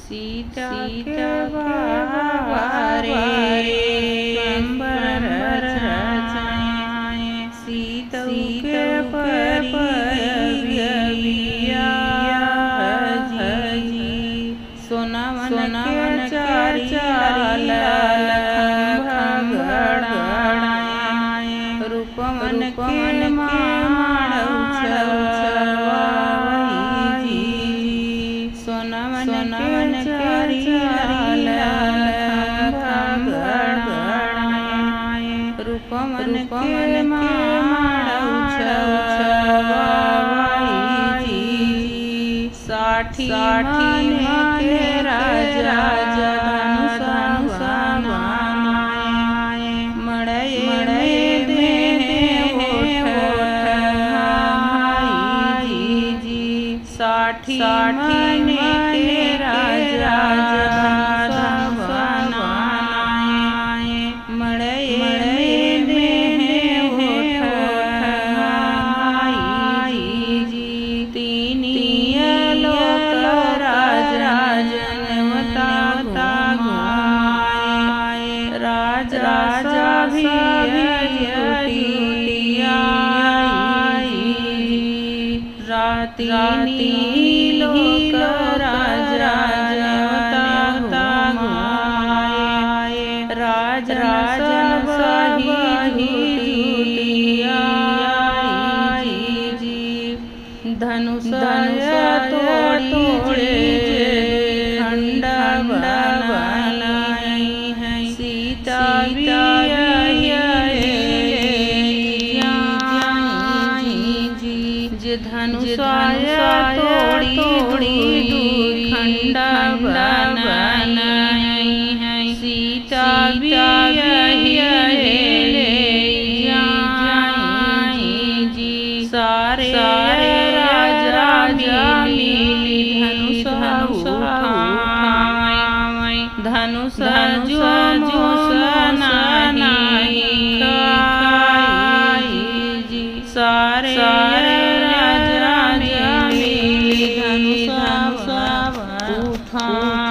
सीता के बारे स्वयंवर रचाए सीता के परिया जी सोनावन के चाल भगड़ाए रूपवन के माड़ौछवाई सोनावन के चाल भगड़ाए रूपवन के माड़ौछवाई साठी के राजा धनुषाए मड़ये दे जी साठी के राजा धनुषाए मड़ये दे जी तीनिय लोक राजनवता घुमाए राजा भी राती लोक राजनवता घुमाए राजा जी धनुष तोड़े खंड बनाई है सीता जी धनुष तोड़ी खंड बनाई है सीता जी सारे राजा मिली धनुष उठाए धनुष जो सनाई जी सारे राजा मिली धनुष उठाए